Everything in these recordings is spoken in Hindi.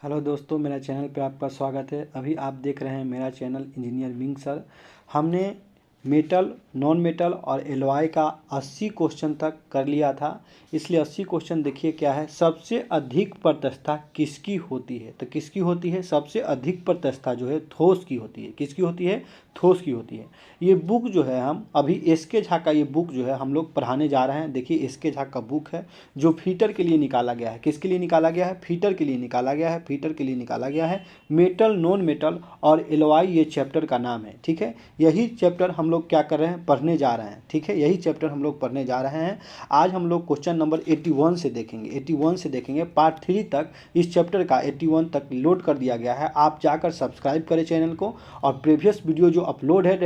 हेलो दोस्तों, मेरा चैनल पे आपका स्वागत है। अभी आप देख रहे हैं मेरा चैनल इंजीनियर मिंग सर। हमने मेटल, नॉन मेटल और एलॉय का 80 क्वेश्चन तक कर लिया था। इसलिए 80 क्वेश्चन देखिए क्या है, सबसे अधिक प्रत्यक्षता किसकी होती है। तो किसकी होती है? सबसे अधिक प्रत्यक्षता जो है ठोस की होती है। किसकी होती है? ठोस की होती है। ये बुक जो है हम अभी एसके झा का ये बुक जो है हम लोग पढ़ाने जा रहे हैं। देखिए एसके झा का बुक है जो फीटर के लिए निकाला गया है। किसके लिए निकाला गया है? फीटर के लिए निकाला गया है। फीटर के लिए निकाला गया है। मेटल, नॉन मेटल और एलॉय ये चैप्टर का नाम है। ठीक है, यही चैप्टर हम लोग क्या कर रहे हैं? पढ़ने जा रहे हैं। ठीक है, यही चैप्टर हम लोग पढ़ने जा रहे हैं। आज हम लोग क्वेश्चन नंबर 81 से देखेंगे। 81 से देखेंगे। पार्ट 3 तक इस चैप्टर का 81 तक लोड कर दिया गया है। आप जाकर सब्सक्राइब करें चैनल को और प्रीवियस वीडियो जो अपलोड है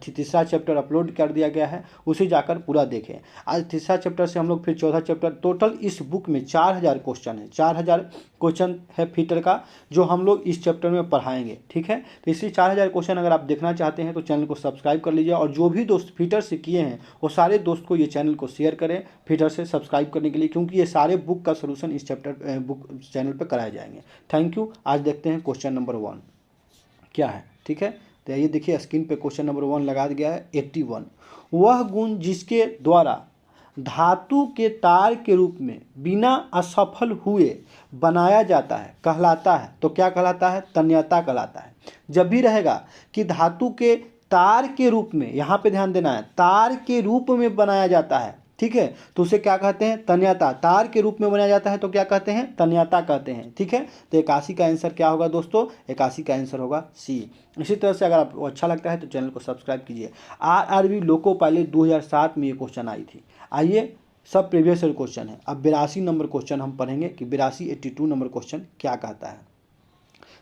तीसरा चैप्टर अपलोड कर दिया गया है, उसे जाकर पूरा देखें। आज तीसरा चैप्टर से हम लोग फिर चौथा चैप्टर, टोटल इस बुक में 4000 क्वेश्चन है। 4000 क्वेश्चन है फीटर का जो हम लोग इस चैप्टर में पढ़ाएंगे। ठीक है, तो इसलिए 4000 क्वेश्चन अगर आप देखना चाहते हैं तो चैनल को सब्सक्राइब कर लीजिए। और जो भी दोस्त फीटर से किए हैं वो सारे दोस्त को ये चैनल को शेयर करें फीटर से सब्सक्राइब करने के लिए, क्योंकि ये सारे बुक का सोल्यूशन इस चैप्टर बुक चैनल पर कराए जाएंगे। Thank you. आज देखते हैं क्वेश्चन नंबर 1 क्या है। ठीक है, तो ये देखिए स्क्रीन पे क्वेश्चन नंबर 1 लगा दिया है। 81, वह गुण जिसके द्वारा धातु के तार के रूप में बिना असफल हुए बनाया जाता है कहलाता है। तो क्या कहलाता है? तन्यता कहलाता है। जब भी रहेगा कि धातु के तार के रूप में, यहाँ पे ध्यान देना है, तार के रूप में बनाया जाता है। ठीक है, तो उसे क्या कहते हैं? तन्यता। तार के रूप में बनाया जाता है तो क्या कहते हैं? तन्यता कहते हैं। ठीक है, तो 81 का आंसर क्या होगा दोस्तों? 81 का आंसर होगा सी। इसी तरह से अगर आपको अच्छा लगता है तो चैनल को सब्सक्राइब कीजिए। आरआरबी लोको पायलट 2007 में ये क्वेश्चन आई थी। आइए, सब प्रीवियस ईयर क्वेश्चन है। अब 82 नंबर क्वेश्चन हम पढ़ेंगे कि 82 नंबर क्वेश्चन क्या कहता है।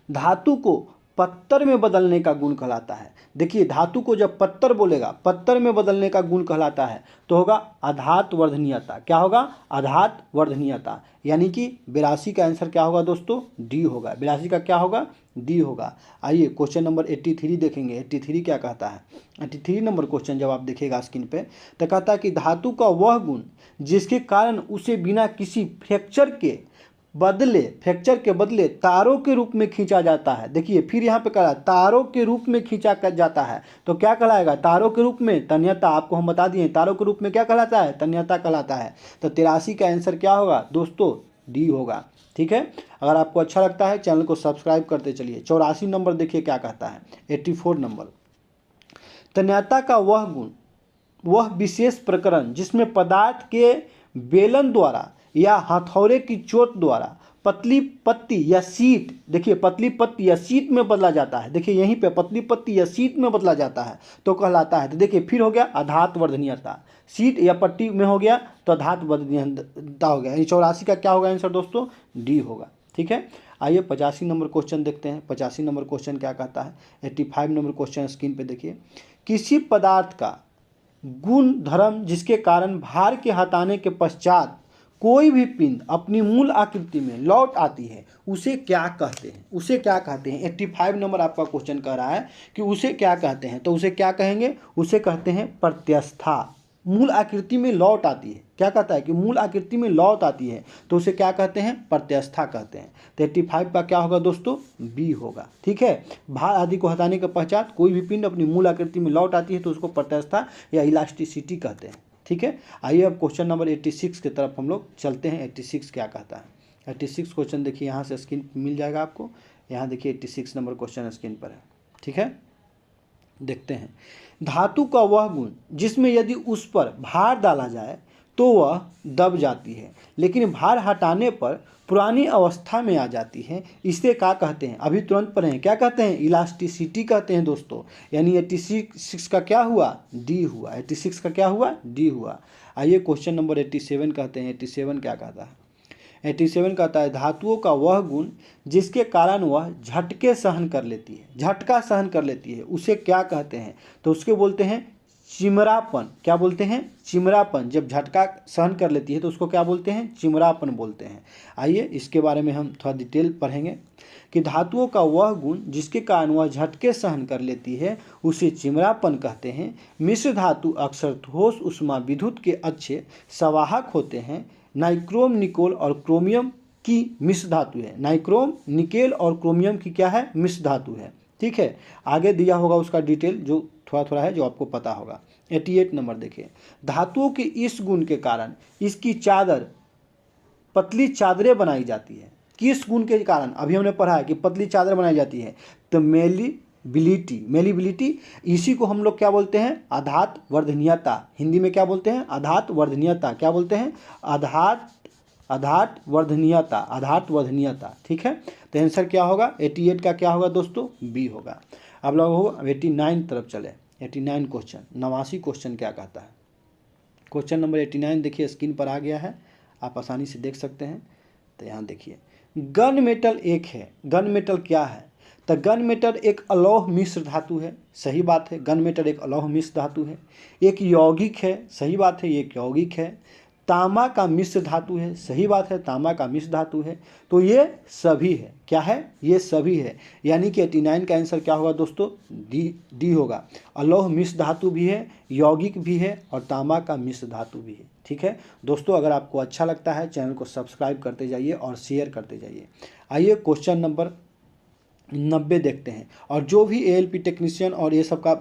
धातु को पत्थर में बदलने का गुण कहलाता है। देखिए धातु को जब पत्थर बोलेगा, पत्थर में बदलने का गुण कहलाता है तो होगा आधात वर्धनीयता। क्या होगा? आधात वर्धनीयता। यानी कि 82 का आंसर क्या होगा दोस्तों? डी होगा। 82 का क्या होगा? डी होगा। आइए क्वेश्चन नंबर 83 देखेंगे। 83 क्या कहता है? 83 नंबर क्वेश्चन जब आप देखिएगा स्क्रीन पे तो कहता है कि धातु का वह गुण जिसके कारण उसे बिना किसी फ्रैक्चर के बदले तारों के रूप में खींचा जाता है। देखिए फिर यहाँ पे कहा तारों के रूप में खींचा जाता है तो क्या कहलाएगा? तारों के रूप में तन्यता। आपको हम बता दिए तारों के रूप में क्या कहलाता है? तन्यता कहलाता है। तो 83 का आंसर क्या होगा दोस्तों? डी होगा। ठीक है, अगर आपको अच्छा लगता है चैनल को सब्सक्राइब करते चलिए। 84 नंबर देखिए क्या कहता है। 84 नंबर, तन्यता का वह गुण, वह विशेष प्रकरण जिसमें पदार्थ के बेलन द्वारा या हथौड़े की चोट द्वारा पतली पत्ती या शीट, देखिए पतली पत्ती या शीट में बदला जाता है। देखिए यहीं पे पतली पत्ती या शीट में बदला जाता है तो कहलाता है। तो देखिए फिर हो गया आधात वर्धनीयता। शीट या पट्टी में हो गया तो आधात वर्धनीयता हो गया। यानी 84 का क्या होगा आंसर दोस्तों? डी होगा। ठीक है, आइए 85 नंबर क्वेश्चन देखते हैं। 85 नंबर क्वेश्चन क्या कहता है? 85 नंबर क्वेश्चन स्क्रीन पे देखिए। किसी पदार्थ का गुण धर्म जिसके कारण भार के हटाने के पश्चात कोई भी पिंड अपनी मूल आकृति में लौट आती है उसे क्या कहते हैं? उसे क्या कहते हैं? 85 नंबर आपका क्वेश्चन कह रहा है कि उसे क्या कहते हैं। तो उसे क्या कहेंगे? उसे कहते हैं प्रत्यवस्था। मूल आकृति में लौट आती है। क्या कहता है कि मूल आकृति में लौट आती है तो उसे क्या कहते हैं? प्रत्यवस्था कहते हैं। तो 85 का क्या होगा दोस्तों? बी होगा। ठीक है, भार आदि को हटाने के पश्चात कोई भी पिंड अपनी मूल आकृति में लौट आती है तो उसको प्रत्यवस्था या इलास्टिसिटी कहते हैं। ठीक है, आइए अब क्वेश्चन नंबर 86 की तरफ हम लोग चलते हैं। 86 क्या कहता है? 86 क्वेश्चन देखिए यहाँ से स्क्रीन मिल जाएगा आपको। यहाँ देखिए 86 नंबर क्वेश्चन स्क्रीन पर है। ठीक है, देखते हैं। धातु का वह गुण जिसमें यदि उस पर भार डाला जाए तो वह दब जाती है लेकिन भार हटाने पर पुरानी अवस्था में आ जाती है, इसे क्या कहते हैं? अभी तुरंत पढ़ें। क्या कहते हैं? इलास्टिसिटी कहते हैं दोस्तों। यानी 86 का क्या हुआ? डी हुआ। 86 का क्या हुआ? डी हुआ। आइए क्वेश्चन नंबर 87 कहते हैं। 87 क्या कहता है? 87 कहता है धातुओं का वह गुण जिसके कारण वह झटके सहन कर लेती है, झटका सहन कर लेती है, उसे क्या कहते हैं? तो उसके बोलते हैं चिमरापन। क्या बोलते हैं? चिमरापन। जब झटका सहन कर लेती है तो उसको क्या बोलते हैं? चिमरापन बोलते हैं। आइए इसके बारे में हम थोड़ा डिटेल पढ़ेंगे कि धातुओं का वह गुण जिसके कारण वह झटके सहन कर लेती है उसे चिमरापन कहते हैं। मिश्र धातु अक्सर ठोस उष्मा विद्युत के अच्छे संवाहक होते हैं। नाइक्रोम, निकोल और क्रोमियम की मिश्र धातु है। नाइक्रोम, निकेल और क्रोमियम की क्या है, मिश्र धातु है। ठीक है, आगे दिया होगा उसका डिटेल जो थोड़ा थोड़ा है जो आपको पता होगा। 88 नंबर देखिए, धातुओं के इस गुण के कारण इसकी चादर पतली चादरें बनाई जाती है। किस गुण के कारण, अभी हमने पढ़ा है कि पतली चादर बनाई जाती है, तो मेलिबिलिटी, इसी को हम लोग क्या बोलते हैं, आधात वर्धनीयता। हिंदी में क्या बोलते हैं, आधात वर्धनीयता। क्या बोलते हैं, आधात वर्धनीयता। ठीक है, तो आंसर क्या होगा, 88 का क्या होगा दोस्तों, बी होगा। अब लोग हो 89 तरफ चले। 89 क्वेश्चन, 89 क्वेश्चन क्या कहता है। क्वेश्चन नंबर 89 देखिए स्क्रीन पर आ गया है, आप आसानी से देख सकते हैं। तो यहाँ देखिए, गन मेटल एक है। गन मेटल क्या है, तो गन मेटल एक अलौह मिश्र धातु है। सही बात है, गन मेटल एक अलौह मिश्र धातु है। एक यौगिक है। सही बात है, ये एक यौगिक है। तांबा का मिश्र धातु है। सही बात है, तांबा का मिश्र धातु है। तो ये सभी है, क्या है, ये सभी है। यानी कि 89 का आंसर क्या होगा दोस्तों, डी होगा। अलौह मिश्र धातु भी है, यौगिक भी है और तांबा का मिश्र धातु भी है। ठीक है दोस्तों, अगर आपको अच्छा लगता है चैनल को सब्सक्राइब करते जाइए और शेयर करते जाइए। आइए क्वेश्चन नंबर 90 देखते हैं। और जो भी ALP टेक्नीशियन और ये सब का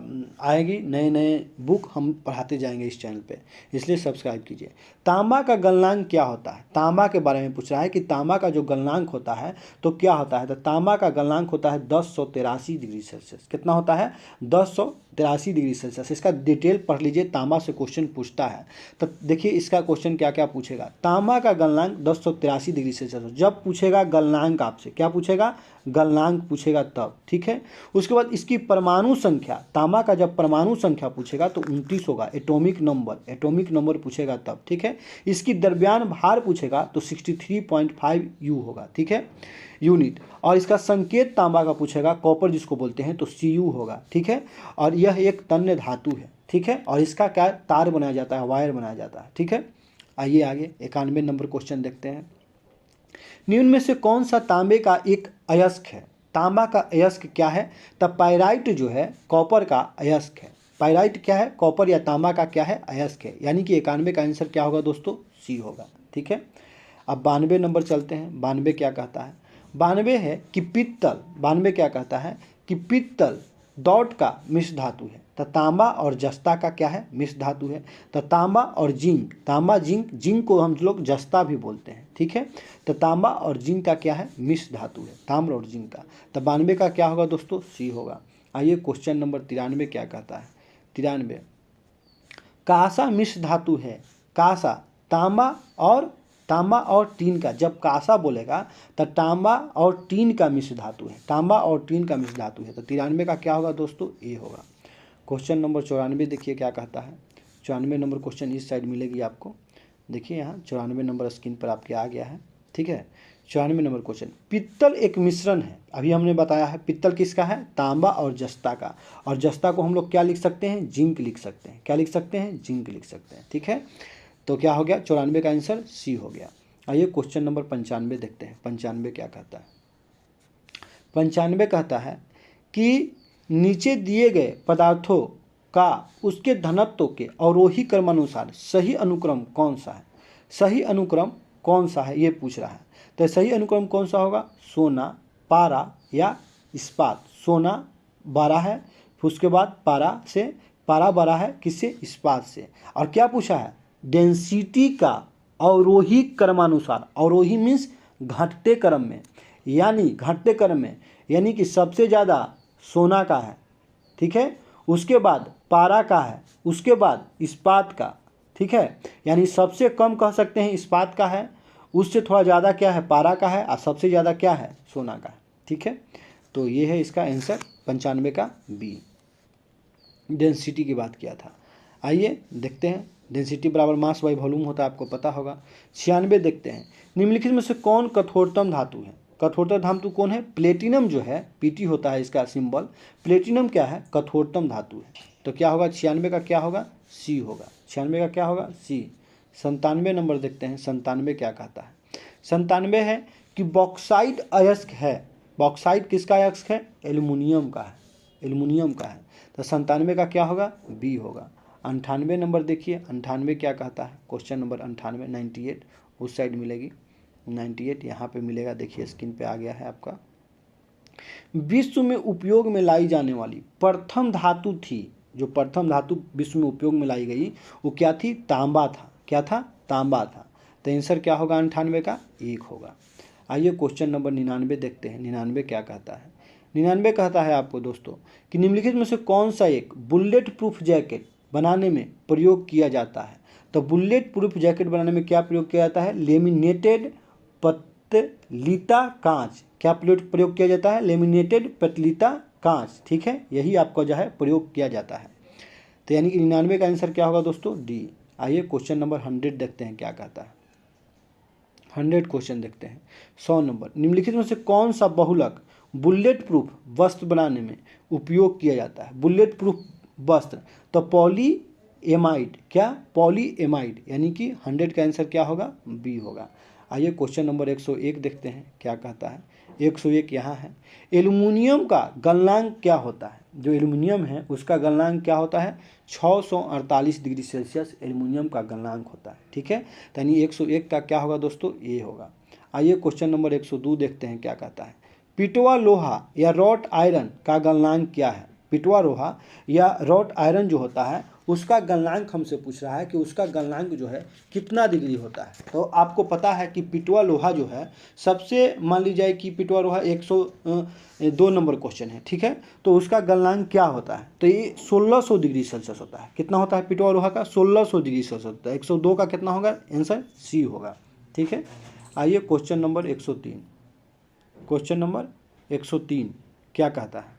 आएगी, नए नए बुक हम पढ़ाते जाएंगे इस चैनल पे, इसलिए सब्सक्राइब कीजिए। तांबा का गलनांक क्या होता है, तांबा के बारे में पूछ रहा है कि तांबा का जो गलनांक होता है तो क्या होता है। तो तांबा का गलनांक होता है 1083 डिग्री सेल्सियस। कितना होता है, 1083 डिग्री सेल्सियस। इसका डिटेल पढ़ लीजिए, तांबा से क्वेश्चन पूछता है। तो देखिए इसका क्वेश्चन क्या क्या पूछेगा। तांबा का गलनांक 1083 डिग्री सेल्सियस। जब पूछेगा गलनांक, आपसे क्या पूछेगा, गलनांक पूछेगा तब। ठीक है, उसके बाद इसकी परमाणु संख्या, तांबा का जब परमाणु संख्या पूछेगा तो 29 होगा। एटॉमिक नंबर पूछेगा तब। ठीक है, इसकी द्रव्यमान भार पूछेगा तो 63.5 U होगा। ठीक है, यूनिट। और इसका संकेत तांबा का पूछेगा, कॉपर जिसको बोलते हैं, तो Cu होगा। ठीक है, और यह एक तन्य धातु है। ठीक है, और इसका क्या तार बनाया जाता है, वायर बनाया जाता है। ठीक है, आइए आगे 91 नंबर क्वेश्चन देखते हैं। निम्न में से कौन सा तांबे का एक अयस्क है। तांबा का अयस्क क्या है, तब पायराइट जो है कॉपर का अयस्क है। पायराइट क्या है, कॉपर या तांबा का क्या है, अयस्क है। यानी कि 91 का आंसर क्या होगा दोस्तों, सी होगा। ठीक है, अब 92 नंबर चलते हैं। 92 क्या कहता है, 92 है कि पित्तल, 92 क्या कहता है कि पित्तल दौट का मिश्र धातु है। तो तांबा और जस्ता का क्या है, मिश्र धातु है। तो तांबा और जिंक, तांबा जिंक को हम लोग जस्ता भी बोलते हैं। ठीक है, तो तांबा और जिंक का क्या है, मिश्र धातु है, ताम्र और जिंक का। तो 92 का क्या होगा दोस्तों, सी होगा। आइए क्वेश्चन नंबर 93 क्या कहता है। 93, कांसा मिश्र धातु है। कांसा तांबा और टीन का, जब कांसा बोलेगा तो तांबा और टीन का मिश्र धातु है। तांबा और टीन का मिश्र धातु है। तो 93 का क्या होगा दोस्तों, ए होगा। क्वेश्चन नंबर 94 देखिए क्या कहता है। 94 नंबर क्वेश्चन इस साइड मिलेगी आपको। देखिए यहाँ 94 नंबर स्क्रीन पर आपके आ गया है। ठीक है, 94 नंबर क्वेश्चन, पित्तल एक मिश्रण है। अभी हमने बताया है पित्तल किसका है, तांबा और जस्ता का। और जस्ता को हम लोग क्या लिख सकते हैं, जिंक लिख सकते हैं। क्या लिख सकते हैं, जिंक लिख सकते हैं। ठीक है, तो क्या हो गया, 94 का आंसर सी हो गया। आइए क्वेश्चन नंबर 95 देखते हैं। 95 क्या कहता है। 95 कहता है कि नीचे दिए गए पदार्थों का उसके घनत्व के अवरोही क्रमानुसार सही अनुक्रम कौन सा है। सही अनुक्रम कौन सा है ये पूछ रहा है। तो सही अनुक्रम कौन सा होगा, सोना, पारा या इस्पात। सोना 12 है, फिर उसके बाद पारा 12 है, किससे, इस्पात से। और क्या पूछा है, डेंसिटी का अवरोही क्रमानुसार। अवरोही मीन्स घटते क्रम में, यानी कि सबसे ज़्यादा सोना का है। ठीक है, उसके बाद पारा का है, उसके बाद इस्पात का। ठीक है, यानी सबसे कम कह सकते हैं इस्पात का है, उससे थोड़ा ज़्यादा क्या है, पारा का है, और सबसे ज़्यादा क्या है, सोना का है। ठीक है, तो ये है इसका आंसर 95 का बी। डेंसिटी की बात किया था। आइए देखते हैं, डेंसिटी बराबर मास बाई वॉल्यूम होता है, आपको पता होगा। 96 देखते हैं। निम्नलिखित में से कौन कठोरतम धातु है। कठोरतम धातु कौन है, प्लेटिनम जो है, पीटी होता है इसका सिंबल। प्लेटिनम क्या है, कठोरतम धातु है। तो क्या होगा, 96 का क्या होगा, सी होगा। 96 का क्या होगा, सी। 97 नंबर देखते हैं। 97 क्या कहता है। 97 है कि बॉक्साइट अयस्क है। बॉक्साइट किसका अयस्क है, एल्युमिनियम का है, एल्युमिनियम का है। तो 97 का क्या होगा, बी होगा। 98 नंबर देखिए। 98 क्या कहता है, क्वेश्चन नंबर 98, 98 उस साइड मिलेगी। 98 यहाँ पे मिलेगा, देखिए स्क्रीन पे आ गया है आपका। विश्व में उपयोग में लाई जाने वाली प्रथम धातु थी, जो प्रथम धातु विश्व में उपयोग में लाई गई वो क्या थी? तांबा था। क्या था? तांबा था। तो आंसर क्या होगा 98 का? 1 होगा। आइए क्वेश्चन नंबर 99 देखते हैं। 99 क्या कहता है? 99 कहता है आपको दोस्तों कि निम्नलिखित में से कौन सा एक बुलेट प्रूफ जैकेट बनाने में प्रयोग किया जाता है? तो बुलेट प्रूफ जैकेट बनाने में क्या प्रयोग किया जाता है? लेमिनेटेड पतलीता कांच। क्या प्रयोग किया जाता है? लेमिनेटेड पतलीता कांच। ठीक है, यही आपका जो है प्रयोग किया जाता है। तो यानी कि 99 का आंसर क्या होगा दोस्तों? डी। आइए क्वेश्चन नंबर 100 देखते हैं क्या कहता है। 100 क्वेश्चन देखते हैं। 100 नंबर, निम्नलिखित में से कौन सा बहुलक बुलेट प्रूफ वस्त्र बनाने में उपयोग किया जाता है? बुलेट प्रूफ वस्त्र, तो पॉली एमाइड। क्या? पॉली एमाइड, यानी कि 100 का आंसर क्या होगा? बी होगा। आइए क्वेश्चन नंबर 101 देखते हैं क्या कहता है। 101 यहाँ है। एल्युमिनियम का गलनांक क्या होता है? जो एल्युमिनियम है उसका गलनांक क्या होता है? 648 डिग्री सेल्सियस एल्युमिनियम का गलनांक होता है। ठीक है, यानी 101 का क्या होगा दोस्तों? ए होगा। आइए क्वेश्चन नंबर 102 देखते हैं क्या कहता है। पिटवा लोहा या रॉट आयरन का गलनांक क्या है? पिटवा लोहा या रॉट आयरन जो होता है उसका गलनांक हमसे पूछ रहा है कि उसका गलनांक जो है कितना डिग्री होता है। तो आपको पता है कि पिटवा लोहा जो है सबसे, मान लीजिए कि पिटवा लोहा 102 नंबर क्वेश्चन है। ठीक है, तो उसका गलनांक क्या होता है? तो ये 1600 डिग्री सेल्सियस होता है। कितना होता है पिटवा लोहा का? 1600 डिग्री सेल्सियस होता है। 102 का कितना होगा? आंसर सी होगा। ठीक है, आइए क्वेश्चन नंबर 103। क्वेश्चन नंबर 103 क्या कहता है?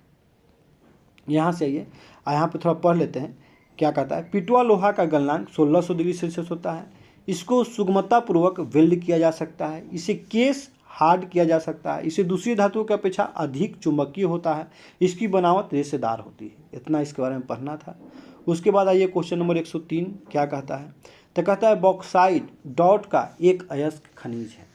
यहाँ से आइए, यहाँ पे थोड़ा पढ़ लेते हैं क्या कहता है। पिटवा लोहा का गलनांक 1600 डिग्री सेल्सियस होता है। इसको सुगमतापूर्वक वेल्ड किया जा सकता है। इसे केस हार्ड किया जा सकता है। इसे दूसरी धातुओं की अपेक्षा अधिक चुंबकीय होता है। इसकी बनावट रेशेदार होती है। इतना इसके बारे में पढ़ना था। उसके बाद आइए क्वेश्चन नंबर 103 क्या कहता है? तो कहता है बॉक्साइट डॉट का एक अयस्क खनिज है।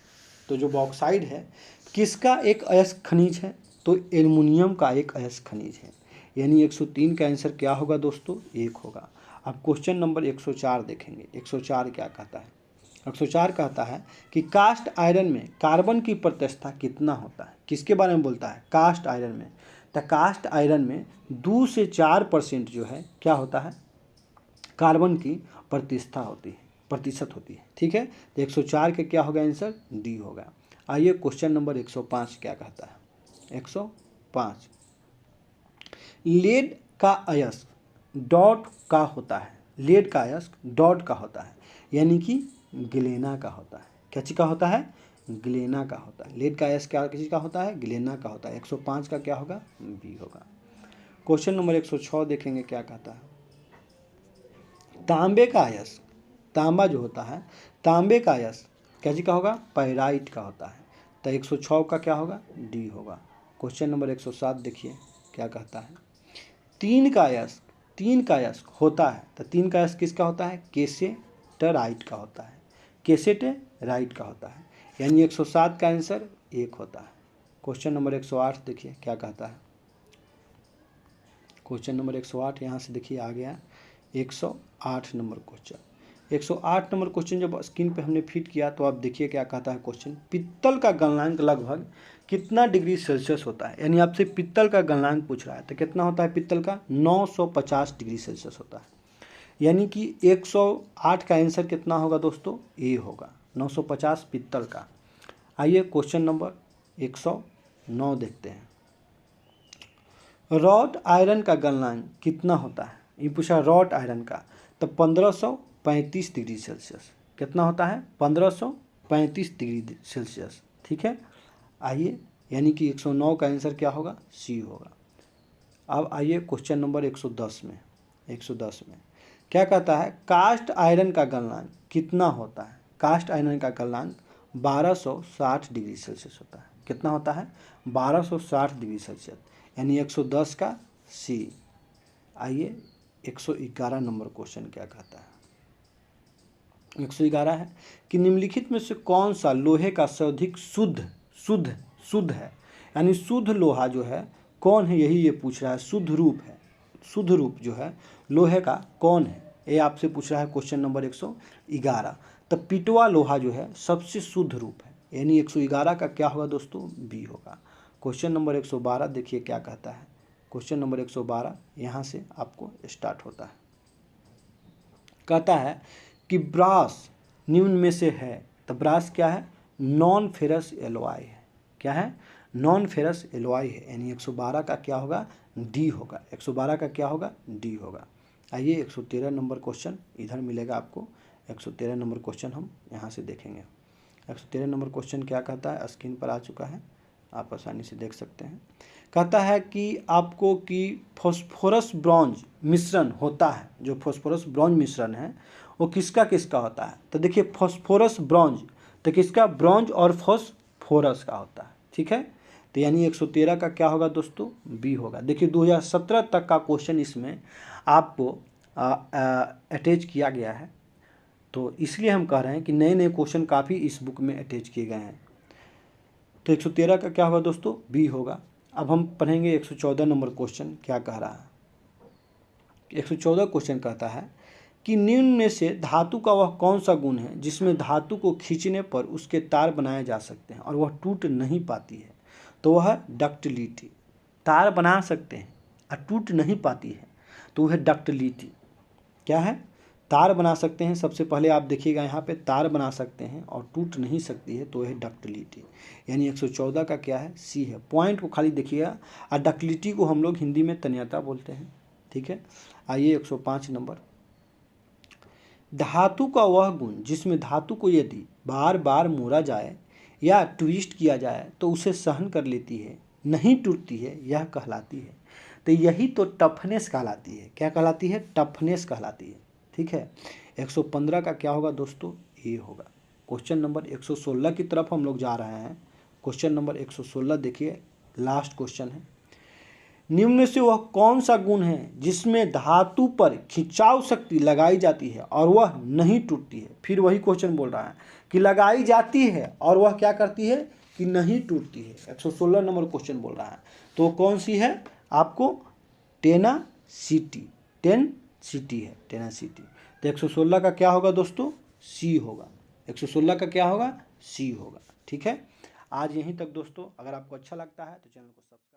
तो जो बॉक्साइट है किसका एक अयस्क खनिज है? तो एल्युमिनियम का एक अयस्क खनिज है। यानी 103 का आंसर क्या होगा दोस्तों? 1 होगा। अब क्वेश्चन नंबर 104 देखेंगे। 104 क्या कहता है? 104 कहता है कि कास्ट आयरन में कार्बन की प्रतिष्ठा कितना होता है? किसके बारे में बोलता है? कास्ट आयरन में। तो कास्ट आयरन में 2 से 4% जो है क्या होता है? कार्बन की प्रतिष्ठा होती है, प्रतिशत होती है। ठीक है, तो 104 के क्या होगा आंसर? डी होगा। आइए क्वेश्चन नंबर 105 क्या कहता है? 105, लेड का अयस्क डॉट का होता है। लेड का अयस्क डॉट का होता है, यानी कि ग्लेना का होता है। क्या चीज़ का होता है? ग्लेना का होता है। लेड का अयस्क क्या चीज़ का होता है? ग्लेना का होता है। 105 का क्या होगा? बी होगा। क्वेश्चन नंबर 106 देखेंगे क्या कहता है। तांबे का अयस्क, तांबा जो होता है, तांबे का अयस्क क्या चीज़ का होगा? पाइराइट का होता है। तो 106 का क्या होगा? डी होगा। क्वेश्चन नंबर 107 देखिए क्या कहता है। 3 का अयस्क होता है। तो 3 का अयस्क किसका होता है? केसेटराइट का होता है। केसेटराइट का होता है। यानी 107 का आंसर 1 होता है। क्वेश्चन नंबर 108 देखिए क्या कहता है। क्वेश्चन नंबर 108 यहाँ से देखिए आ गया 108 नंबर क्वेश्चन। 108 नंबर क्वेश्चन जब स्क्रीन पे हमने फिट किया तो आप देखिए क्या कहता है क्वेश्चन। पित्तल का गलनांक लगभग कितना डिग्री सेल्सियस होता है? यानी आपसे पित्तल का गलनांक पूछ रहा है। तो कितना होता है पित्तल का? 950 डिग्री सेल्सियस होता है। यानी कि 108 का आंसर कितना होगा दोस्तों? ए होगा। 950 पित्तल का। आइए क्वेश्चन नंबर 109 देखते हैं। रॉट आयरन का गलनांक कितना होता है? ये पूछा रॉट आयरन का, तो 1535 डिग्री सेल्सियस। कितना होता है? 1535 डिग्री सेल्सियस। ठीक है, आइए, यानी कि 109 का आंसर क्या होगा? सी होगा। अब आइए क्वेश्चन नंबर 110 में। 110 में क्या कहता है? कास्ट आयरन का गलनांक कितना होता है? कास्ट आयरन का गलनांक 1260 डिग्री सेल्सियस होता है। कितना होता है? 1260 डिग्री सेल्सियस, यानी 110 का सी। आइए 111 नंबर क्वेश्चन क्या कहता है। 111 है कि निम्नलिखित में से कौन सा लोहे का सर्वाधिक शुद्ध है? यानी शुद्ध लोहा जो है कौन है, यही ये पूछ रहा है। शुद्ध रूप है, शुद्ध रूप जो है लोहे का कौन है, ये आपसे पूछ रहा है क्वेश्चन नंबर 111। तो पिटवा लोहा जो है सबसे शुद्ध रूप है। यानी 111 का क्या होगा दोस्तों, बी होगा। क्वेश्चन नंबर 112 देखिए क्या कहता है। क्वेश्चन नंबर 112 यहाँ से आपको स्टार्ट होता है। कहता है कि ब्रास निम्न में से है, तो ब्रास क्या है, नॉन फेरस एलॉय है। क्या है, नॉन फेरस एलॉय है, यानी 112 का क्या होगा, डी होगा। 112 का क्या होगा, डी होगा। आइए 113 नंबर क्वेश्चन इधर मिलेगा आपको। 113 नंबर क्वेश्चन हम यहाँ से देखेंगे। 113 नंबर क्वेश्चन क्या कहता है, स्क्रीन पर आ चुका है, आप आसानी से देख सकते हैं। कहता है कि आपको कि फॉस्फोरस ब्रॉन्ज मिश्रण होता है, जो फॉस्फोरस ब्रॉन्ज मिश्रण है वो किसका किसका होता है। तो देखिए फॉस्फोरस ब्रॉन्ज तो किसका, ब्रॉन्ज और फॉस्फोरस का होता है। ठीक है, तो यानी 113 का क्या होगा दोस्तों, बी होगा। देखिए 2017 तक का क्वेश्चन इसमें आपको अटैच किया गया है, तो इसलिए हम कह रहे हैं कि नए नए क्वेश्चन काफ़ी इस बुक में अटैच किए गए हैं। तो 113 का क्या होगा दोस्तों, बी होगा। अब हम पढ़ेंगे 114 नंबर क्वेश्चन क्या कह रहा है। 114 क्वेश्चन कहता है कि निम्न में से धातु का वह कौन सा गुण है जिसमें धातु को खींचने पर उसके तार बनाए जा सकते हैं और वह टूट नहीं पाती है। तो वह डक्टिलिटी। तार बना सकते हैं और टूट नहीं पाती है, तो वह डक्टिलिटी क्या है, तार बना सकते हैं। सबसे पहले आप देखिएगा यहाँ पे तार बना सकते हैं और टूट नहीं सकती है, तो वह डक्टिलिटी। यानी 114 का क्या है, सी है। पॉइंट को खाली देखिएगा। और डक्टिलिटी को हम लोग हिंदी में तन्यता बोलते हैं। ठीक है, आइए 105 नंबर। धातु का वह गुण जिसमें धातु को यदि बार बार मोड़ा जाए या ट्विस्ट किया जाए तो उसे सहन कर लेती है, नहीं टूटती है, यह कहलाती है। तो यही तो टफनेस कहलाती है। क्या कहलाती है, टफनेस कहलाती है। ठीक है, 115 का क्या होगा दोस्तों, ए होगा। क्वेश्चन नंबर 116 की तरफ हम लोग जा रहे हैं। क्वेश्चन नंबर 116 देखिए, लास्ट क्वेश्चन है। निम्न में से वह कौन सा गुण है जिसमें धातु पर खिंचाव शक्ति लगाई जाती है और वह नहीं टूटती है। फिर वही क्वेश्चन बोल रहा है कि लगाई जाती है और वह क्या करती है, कि नहीं टूटती है। 116 नंबर क्वेश्चन बोल रहा है, तो कौन सी है, आपको टेनासिटी। टेनासिटी है, टेनासिटी। तो 116 का क्या होगा दोस्तों, सी होगा। 116 का क्या होगा, सी होगा। ठीक है, आज यहीं तक दोस्तों। अगर आपको अच्छा लगता है तो चैनल को सब्सक्राइब